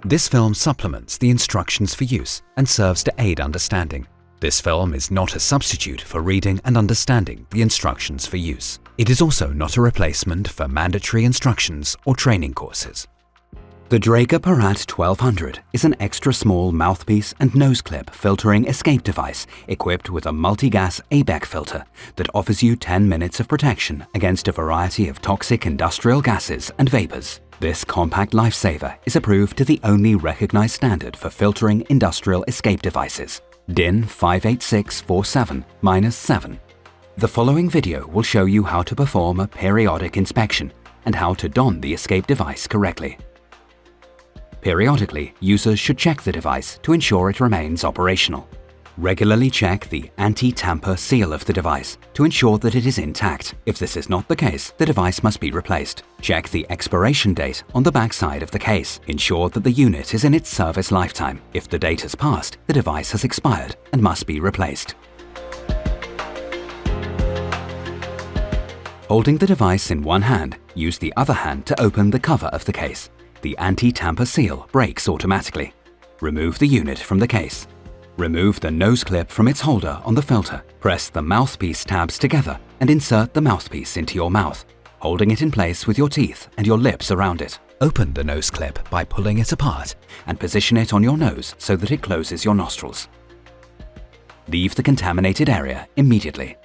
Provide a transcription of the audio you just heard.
This film supplements the instructions for use and serves to aid understanding. This film is not a substitute for reading and understanding the instructions for use. It is also not a replacement for mandatory instructions or training courses. The Dräger PARAT 1200 is an extra small mouthpiece and nose clip filtering escape device equipped with a multi-gas ABEK filter that offers you 10 minutes of protection against a variety of toxic industrial gases and vapors. This compact lifesaver is approved to the only recognized standard for filtering industrial escape devices, DIN 58647-7. The following video will show you how to perform a periodic inspection and how to don the escape device correctly. Periodically, users should check the device to ensure it remains operational. Regularly check the anti-tamper seal of the device to ensure that it is intact. If this is not the case, the device must be replaced. Check the expiration date on the back side of the case. Ensure that the unit is in its service lifetime. If the date has passed, the device has expired and must be replaced. Holding the device in one hand, use the other hand to open the cover of the case. The anti-tamper seal breaks automatically. Remove the unit from the case. Remove the nose clip from its holder on the filter. Press the mouthpiece tabs together and insert the mouthpiece into your mouth, holding it in place with your teeth and your lips around it. Open the nose clip by pulling it apart and position it on your nose so that it closes your nostrils. Leave the contaminated area immediately.